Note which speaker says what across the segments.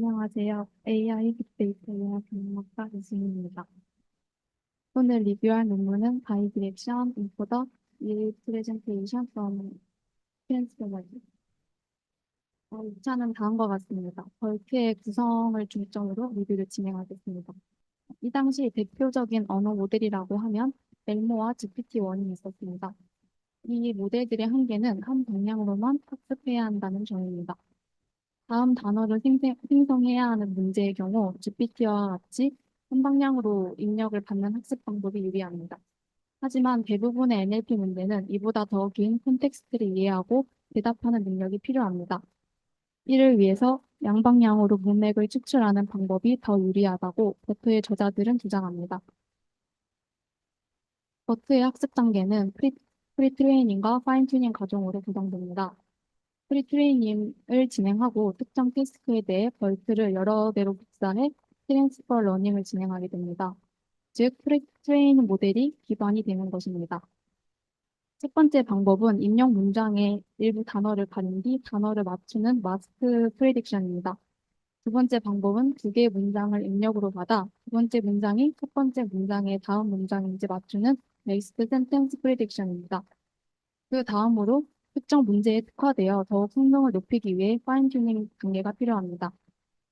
Speaker 1: 안녕하세요. AI 빅데이터 융합 경영학과 이승입니다. 오늘 리뷰할 논문은 바이디렉션 인코더 프레젠테이션 from 트랜스포머즈. 2차는 다음과 같습니다. 벌크의 구성을 중점으로 리뷰를 진행하겠습니다. 이 당시 대표적인 언어 모델이라고 하면 멜모와 GPT-1이 있었습니다. 이 모델들의 한계는 한 방향으로만 학습해야 한다는 점입니다. 다음 단어를 생성해야 하는 문제의 경우 GPT와 같이 한 방향으로 입력을 받는 학습 방법이 유리합니다. 하지만 대부분의 NLP 문제는 이보다 더 긴 콘텍스트를 이해하고 대답하는 능력이 필요합니다. 이를 위해서 양방향으로 문맥을 추출하는 방법이 더 유리하다고 버트의 저자들은 주장합니다. 버트의 학습 단계는 프리트레이닝과 파인튜닝 과정으로 구성됩니다. 프리트레이닝을 진행하고 특정 태스크에 대해 벌크를 여러 배로 복사해 트랜스퍼 러닝을 진행하게 됩니다. 즉, 프리트레이닝 모델이 기반이 되는 것입니다. 첫 번째 방법은 입력 문장의 일부 단어를 가린 뒤 단어를 맞추는 마스크 프레딕션입니다. 두 번째 방법은 두 개의 문장을 입력으로 받아 두 번째 문장이 첫 번째 문장의 다음 문장인지 맞추는 넥스트 센텐스 프레딕션입니다. 그 다음으로 특정 문제에 특화되어 더욱 성능을 높이기 위해 파인 튜닝 단계가 필요합니다.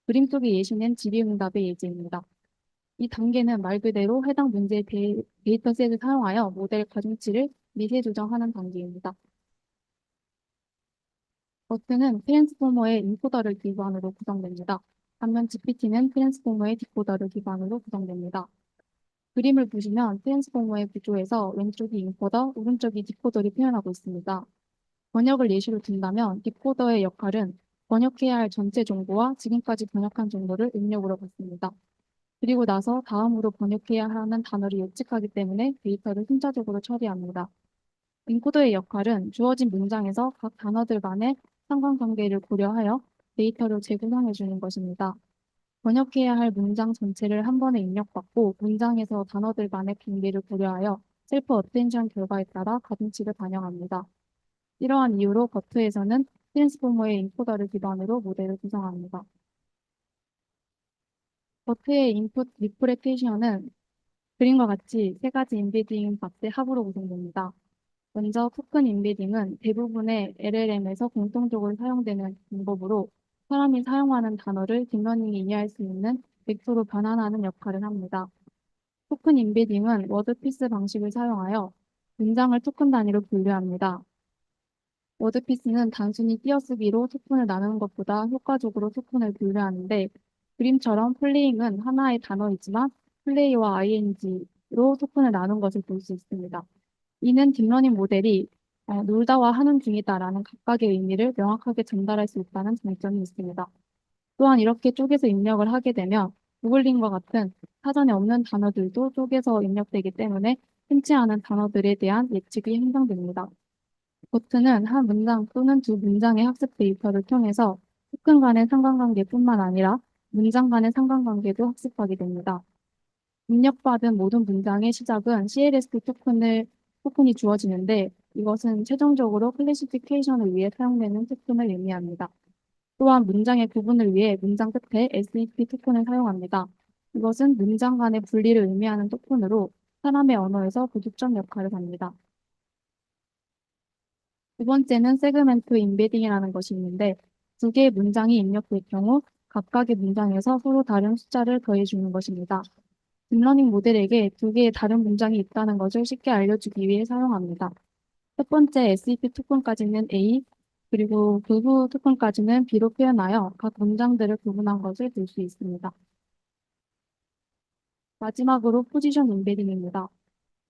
Speaker 1: 그림 속의 예시는 질의응답의 예제입니다. 이 단계는 말 그대로 해당 문제의 데이터셋을 사용하여 모델 가중치를 미세 조정하는 단계입니다. 버트는 트랜스포머의 인코더를 기반으로 구성됩니다. 반면 GPT는 트랜스포머의 디코더를 기반으로 구성됩니다. 그림을 보시면 트랜스포머의 구조에서 왼쪽이 인코더, 오른쪽이 디코더를 표현하고 있습니다. 번역을 예시로 든다면 디코더의 역할은 번역해야 할 전체 정보와 지금까지 번역한 정보를 입력으로 받습니다. 그리고 나서 다음으로 번역해야 하는 단어를 예측하기 때문에 데이터를 순차적으로 처리합니다. 인코더의 역할은 주어진 문장에서 각 단어들 간의 상관관계를 고려하여 데이터를 재구성해 주는 것입니다. 번역해야 할 문장 전체를 한 번에 입력받고 문장에서 단어들 간의 관계를 고려하여 셀프 어텐션 결과에 따라 가중치를 반영합니다. 이러한 이유로 버트에서는 트랜스포머의 인코더를 기반으로 모델을 구성합니다. 버트의 인풋 리프레케이션은 그림과 같이 세 가지 인베딩 값의 합으로 구성됩니다. 먼저 토큰 인베딩은 대부분의 LLM에서 공통적으로 사용되는 방법으로 사람이 사용하는 단어를 딥러닝이 이해할 수 있는 벡터로 변환하는 역할을 합니다. 토큰 인베딩은 워드피스 방식을 사용하여 문장을 토큰 단위로 분류합니다. 워드피스는 단순히 띄어쓰기로 토큰을 나누는 것보다 효과적으로 토큰을 분류하는데 그림처럼 플레잉은 하나의 단어이지만 플레이와 ing로 토큰을 나눈 것을 볼 수 있습니다. 이는 딥러닝 모델이 놀다와 하는 중이다라는 각각의 의미를 명확하게 전달할 수 있다는 장점이 있습니다. 또한 이렇게 쪼개서 입력을 하게 되면 구글링과 같은 사전에 없는 단어들도 쪼개서 입력되기 때문에 흔치 않은 단어들에 대한 예측이 형성됩니다. 버트는 한 문장 또는 두 문장의 학습 데이터를 통해서 토큰 간의 상관관계뿐만 아니라 문장 간의 상관관계도 학습하게 됩니다. 입력받은 모든 문장의 시작은 CLSP 토큰이 주어지는데 이것은 최종적으로 클래시피케이션을 위해 사용되는 토큰을 의미합니다. 또한 문장의 구분을 위해 문장 끝에 SEP 토큰을 사용합니다. 이것은 문장 간의 분리를 의미하는 토큰으로 사람의 언어에서 부득점 역할을 합니다. 두 번째는 세그멘트 인베딩이라는 것이 있는데 두 개의 문장이 입력될 경우 각각의 문장에서 서로 다른 숫자를 더해주는 것입니다. 딥러닝 모델에게 두 개의 다른 문장이 있다는 것을 쉽게 알려주기 위해 사용합니다. 첫 번째 SEP 토큰까지는 A, 그리고 그 후 토큰까지는 B로 표현하여 각 문장들을 구분한 것을 볼 수 있습니다. 마지막으로 포지션 인베딩입니다.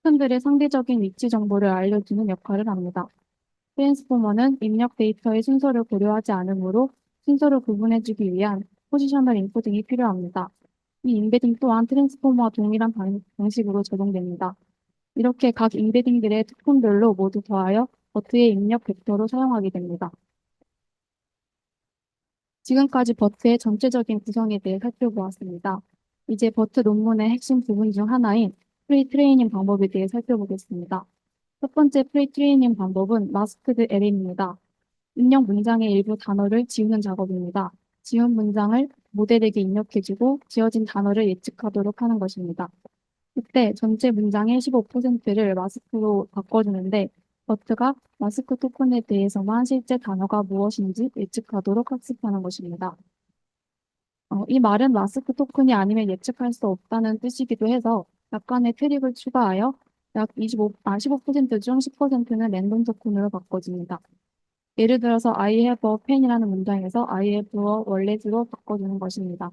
Speaker 1: 토큰들의 상대적인 위치 정보를 알려주는 역할을 합니다. 트랜스포머는 입력 데이터의 순서를 고려하지 않으므로 순서를 구분해주기 위한 포지셔널 인코딩이 필요합니다. 이 인베딩 또한 트랜스포머와 동일한 방식으로 적용됩니다. 이렇게 각 인베딩들의 특성별로 모두 더하여 버트의 입력 벡터로 사용하게 됩니다. 지금까지 버트의 전체적인 구성에 대해 살펴보았습니다. 이제 버트 논문의 핵심 부분 중 하나인 프리트레이닝 방법에 대해 살펴보겠습니다. 첫 번째 프리트레이닝 방법은 마스크드 LM입니다. 입력 문장의 일부 단어를 지우는 작업입니다. 지운 문장을 모델에게 입력해주고 지어진 단어를 예측하도록 하는 것입니다. 이때 전체 문장의 15%를 마스크로 바꿔주는데 버트가 마스크 토큰에 대해서만 실제 단어가 무엇인지 예측하도록 학습하는 것입니다. 이 말은 마스크 토큰이 아니면 예측할 수 없다는 뜻이기도 해서 약간의 트릭을 추가하여 약 15% 중 10%는 랜덤 토큰으로 바꿔줍니다. 예를 들어서 I have a pen이라는 문장에서 I have a wallet으로 바꿔주는 것입니다.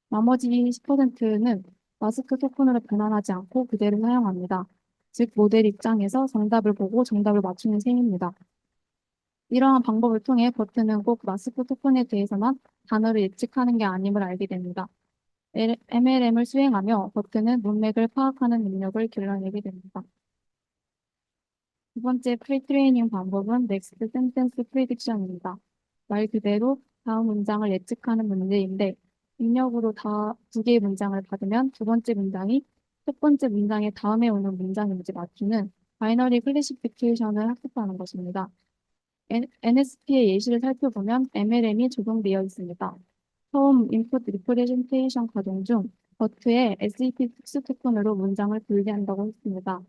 Speaker 1: 나머지 10%는 마스크 토큰으로 변환하지 않고 그대로 사용합니다. 즉, 모델 입장에서 정답을 보고 정답을 맞추는 셈입니다. 이러한 방법을 통해 버트는 꼭 마스크 토큰에 대해서만 단어를 예측하는 게 아님을 알게 됩니다. MLM을 수행하며 버트는 문맥을 파악하는 능력을 길러내게 됩니다. 두 번째 프리트레이닝 방법은 넥스트 센텐스 프리딕션입니다. 말 그대로 다음 문장을 예측하는 문제인데 입력으로 두 개의 문장을 받으면 두 번째 문장이 첫 번째 문장의 다음에 오는 문장인지 맞추는 바이너리 클래시피케이션을 학습하는 것입니다. NSP의 예시를 살펴보면 MLM이 적용되어 있습니다. 처음 인풋 리프레젠테이션 과정 중 버트의 SEP 특수 토큰으로 문장을 분리한다고 했습니다.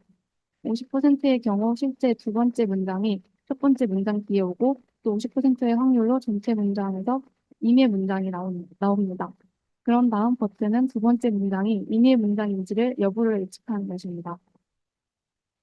Speaker 1: 50%의 경우 실제 두 번째 문장이 첫 번째 문장 뒤에 오고 또 50%의 확률로 전체 문장에서 임의 문장이 나옵니다. 그런 다음 버튼은 두 번째 문장이 임의 문장인지를 여부를 예측하는 것입니다.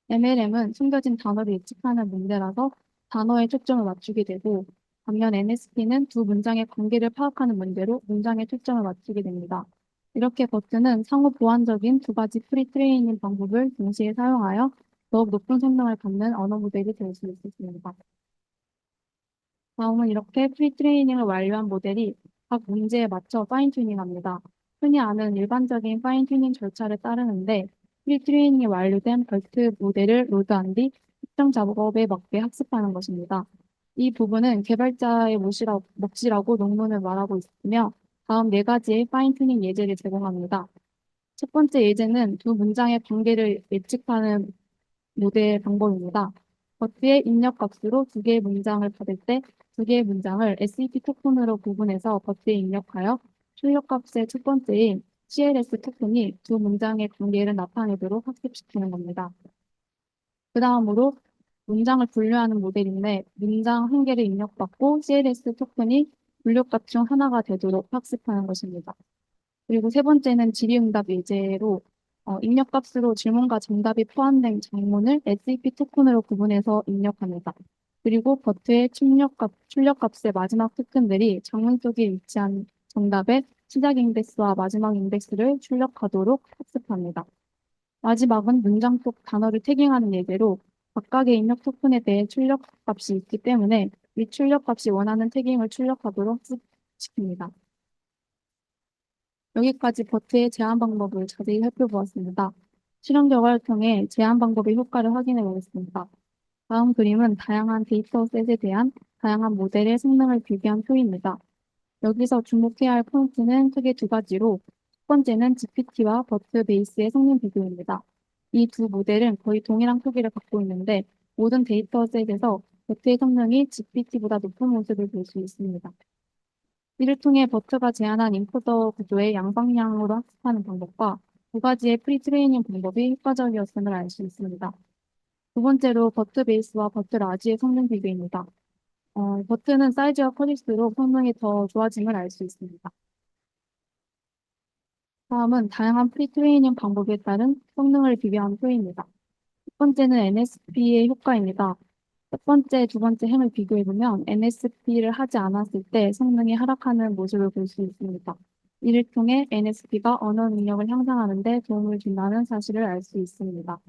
Speaker 1: MLM은 숨겨진 단어를 예측하는 문제라서 단어에 초점을 맞추게 되고 반면 NSP는 두 문장의 관계를 파악하는 문제로 문장에 초점을 맞추게 됩니다. 이렇게 버튼은 상호 보완적인 두 가지 프리트레이닝 방법을 동시에 사용하여 더욱 높은 성능을 갖는 언어 모델이 될 수 있습니다. 다음은 이렇게 프리트레이닝을 완료한 모델이 각 문제에 맞춰 파인튜닝합니다. 흔히 아는 일반적인 파인튜닝 절차를 따르는데 프리트레이닝이 완료된 벌트 모델을 로드한 뒤 특정 작업에 맞게 학습하는 것입니다. 이 부분은 개발자의 몫이라고 논문을 말하고 있으며 다음 네 가지의 파인튜닝 예제를 제공합니다. 첫 번째 예제는 두 문장의 관계를 예측하는 모델 방법입니다. 버트의 입력 값으로 두 개의 문장을 받을 때 두 개의 문장을 SEP 토큰으로 구분해서 버트에 입력하여 출력 값의 첫 번째인 CLS 토큰이 두 문장의 관계를 나타내도록 학습시키는 겁니다. 그 다음으로 문장을 분류하는 모델인데 문장 한 개를 입력받고 CLS 토큰이 분류값 중 하나가 되도록 학습하는 것입니다. 그리고 세 번째는 질의응답 예제로 입력값으로 질문과 정답이 포함된 장문을 SEP 토큰으로 구분해서 입력합니다. 그리고 버트의 출력값의 마지막 토큰들이 장문 속에 위치한 정답의 시작 인덱스와 마지막 인덱스를 출력하도록 학습합니다. 마지막은 문장 속 단어를 태깅하는 예제로 각각의 입력 토큰에 대해 출력값이 있기 때문에 이 출력값이 원하는 태깅을 출력하도록 학습시킵니다. 여기까지 버트의 제한 방법을 자세히 살펴보았습니다. 실험 결과를 통해 제한 방법의 효과를 확인해 보겠습니다. 다음 그림은 다양한 데이터셋에 대한 다양한 모델의 성능을 비교한 표입니다. 여기서 주목해야 할 포인트는 크게 두 가지로 첫 번째는 GPT와 버트 베이스의 성능 비교입니다. 이 두 모델은 거의 동일한 크기를 갖고 있는데 모든 데이터셋에서 버트의 성능이 GPT보다 높은 모습을 볼 수 있습니다. 이를 통해 버트가 제안한 인코더 구조의 양방향으로 학습하는 방법과 두 가지의 프리트레이닝 방법이 효과적이었음을 알 수 있습니다. 두 번째로 버트 베이스와 버트 라지의 성능 비교입니다. 버트는 사이즈가 커질수록 성능이 더 좋아짐을 알 수 있습니다. 다음은 다양한 프리트레이닝 방법에 따른 성능을 비교한 표입니다. 첫 번째는 NSP의 효과입니다. 첫 번째, 두 번째 행을 비교해보면 NSP를 하지 않았을 때 성능이 하락하는 모습을 볼 수 있습니다. 이를 통해 NSP가 언어 능력을 향상하는 데 도움을 준다는 사실을 알 수 있습니다.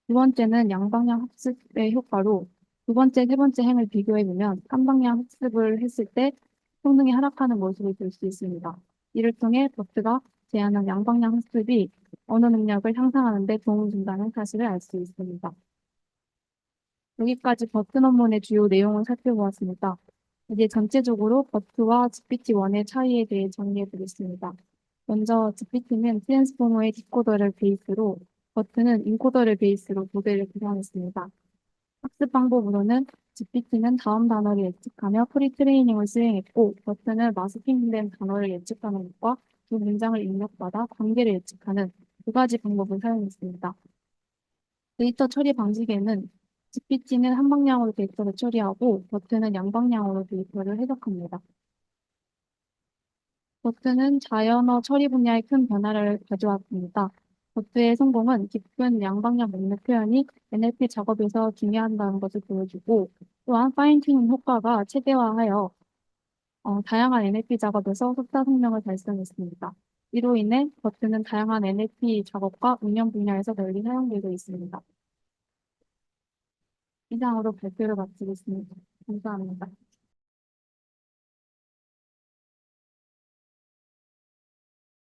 Speaker 1: 두 번째는 양방향 학습의 효과로 두 번째, 세 번째 행을 비교해보면 삼방향 학습을 했을 때 성능이 하락하는 모습을 볼 수 있습니다. 이를 통해 버트가 제안한 양방향 학습이 언어 능력을 향상하는 데 도움을 준다는 사실을 알 수 있습니다. 여기까지 버트 논문의 주요 내용을 살펴보았습니다. 이제 전체적으로 버트와 GPT-1의 차이에 대해 정리해 보겠습니다. 먼저 GPT는 트랜스포머의 디코더를 베이스로, 버트는 인코더를 베이스로 모델을 구성했습니다. 학습 방법으로는 GPT는 다음 단어를 예측하며 프리트레이닝을 수행했고, 버튼은 마스킹된 단어를 예측하는 것과 두 문장을 입력받아 관계를 예측하는 두 가지 방법을 사용했습니다. 데이터 처리 방식에는 GPT는 한 방향으로 데이터를 처리하고, 버튼은 양방향으로 데이터를 해석합니다. 버트는 자연어 처리 분야에 큰 변화를 가져왔습니다. 버트의 성공은 깊은 양방향 맥락 표현이 NLP 작업에서 중요하다는 것을 보여주고 또한 파인튜닝 효과가 최대화하여 다양한 NLP 작업에서 흑사 성능을 달성했습니다. 이로 인해 버트는 다양한 NLP 작업과 운영 분야에서 널리 사용되고 있습니다. 이상으로 발표를 마치겠습니다. 감사합니다.